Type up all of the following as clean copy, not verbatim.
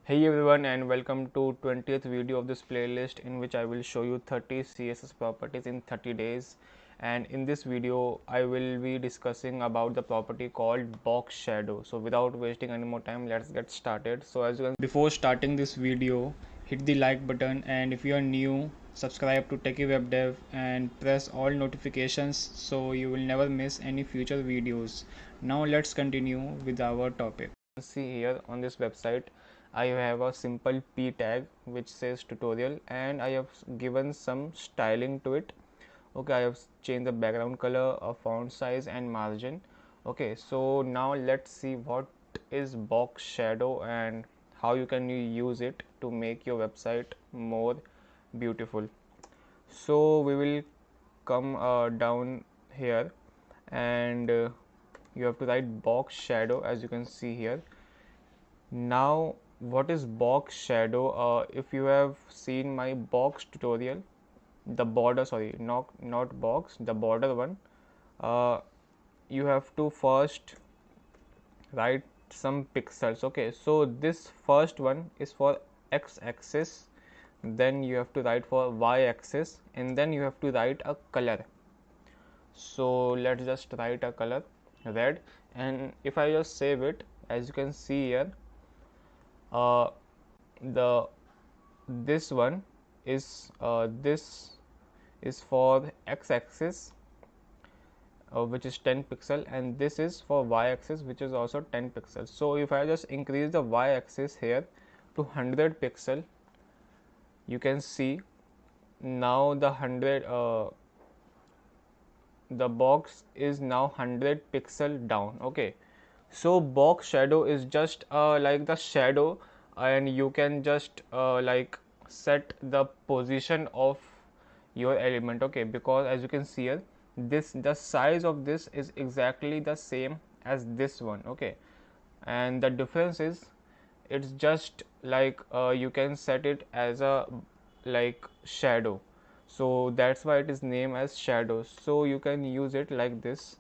Hey everyone, and welcome to 20th video of this playlist in which I will show you 30 CSS properties in 30 days. And in this video I will be discussing about the property called box shadow. So without wasting any more time, let's get started. So as you can, before starting this video, hit the like button, and if you are new, subscribe to Techie Web Dev and press all notifications so you will never miss any future videos. Now let's continue with our topic. See here on this website I have a simple p tag which says tutorial, and I have given some styling to it. Okay, I have changed the background color, font size and margin. Okay, so now let's see what is box shadow and how you can use it to make your website more beautiful. So we will come down here, and you have to write box shadow as you can see here. Now what is box shadow? If you have seen my box tutorial, the border, sorry, not box, the border one, uh, you have to first write some pixels. Okay, so this first one is for x-axis, then you have to write for y-axis, and then you have to write a color. So let's just write a color red, and if I just save it, as you can see here, the this one is this is for x-axis, which is 10 pixel, and this is for y-axis, which is also 10 pixels. So if I just increase the y-axis here to 100 pixel, you can see now the box is now 100 pixel down. Okay, so box shadow is just like the shadow, and you can just like set the position of your element. Okay, because as you can see here, the size of this is exactly the same as this one. Okay, and the difference is it's just like you can set it as a like shadow, so that's why it is named as shadow. So you can use it like this.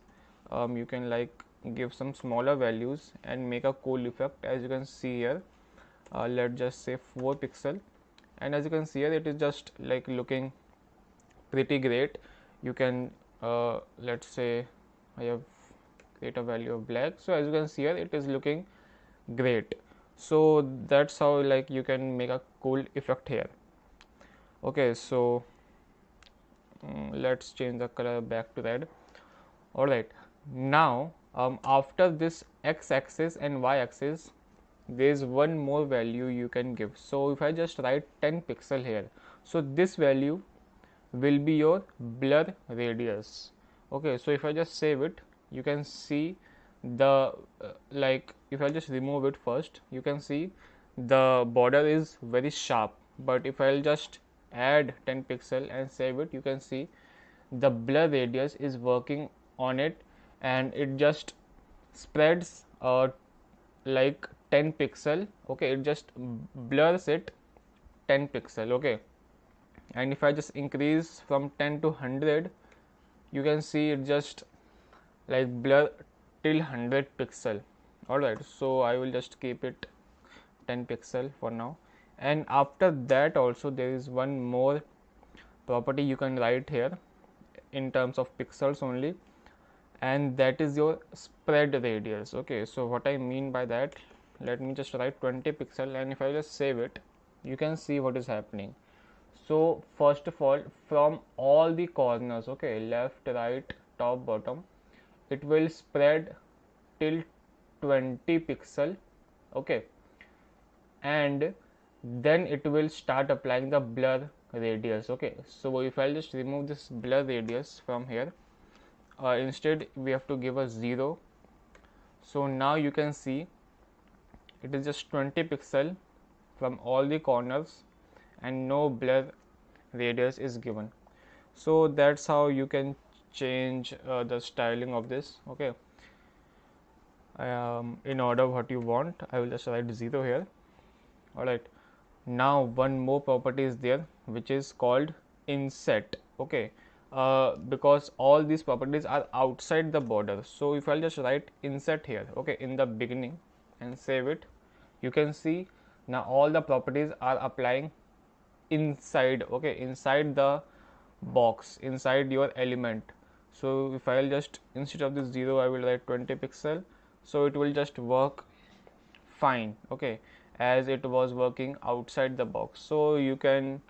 You can like give some smaller values and make a cool effect. As you can see here, let's just say 4 pixel, and as you can see here, it is just like looking pretty great. You can let's say I have create a value of black, so as you can see here, it is looking great. So that's how like you can make a cool effect here. Okay, so let's change the color back to red. All right, now after this x-axis and y-axis, there is one more value you can give. So if I just write 10 pixel here, so this value will be your blur radius. Okay, so if I just save it, you can see the like if I just remove it first, you can see the border is very sharp. But if I'll just add 10 pixel and save it, you can see the blur radius is working on it, and it just spreads like 10 pixel. Okay, it just blurs it 10 pixel. Okay, and if I just increase from 10 to 100, you can see it just like blur till 100 pixel. Alright, so I will just keep it 10 pixel for now. And after that also there is one more property you can write here in terms of pixels only, and that is your spread radius. Okay, so what I mean by that, let me just write 20 pixel, and if I just save it, you can see what is happening. So first of all, from all the corners, okay, left, right, top, bottom, it will spread till 20 pixel. Okay, and then it will start applying the blur radius. Okay, so if I'll just remove this blur radius from here, instead we have to give a 0. So now you can see it is just 20 pixel from all the corners, and no blur radius is given. So that's how you can change the styling of this. Okay, in order what you want, I will just write 0 here. Alright, now one more property is there, which is called inset. Okay, because all these properties are outside the border. So if I'll just write inset here, okay, in the beginning, and save it, you can see Now all the properties are applying inside, okay, inside the box, inside your element. So if I'll just, instead of this 0, I will write 20 pixel, so it will just work fine, okay, as it was working outside the box. So you can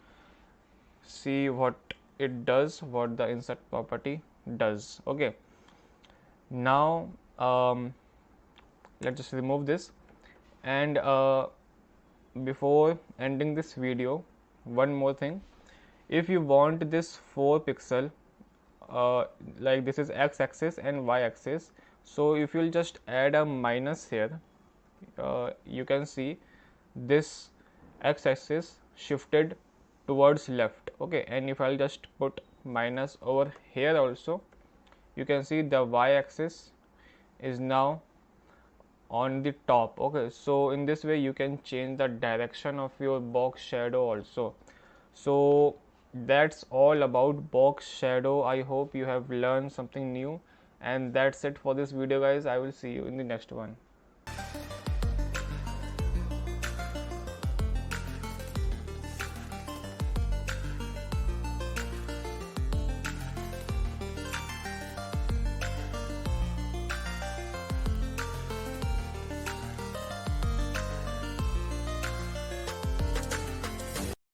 see what it does, what the insert property does. Okay, now let's just remove this. And before ending this video, one more thing. If you want this 4 pixel, like this is x axis and y axis, so if you'll just add a minus here, you can see this x axis shifted towards left, okay. And if I'll just put minus over here also, you can see the y axis is now on the top, okay. So in this way you can change the direction of your box shadow also. So that's all about box shadow. I hope you have learned something new, and that's it for this video, guys. I will see you in the next one.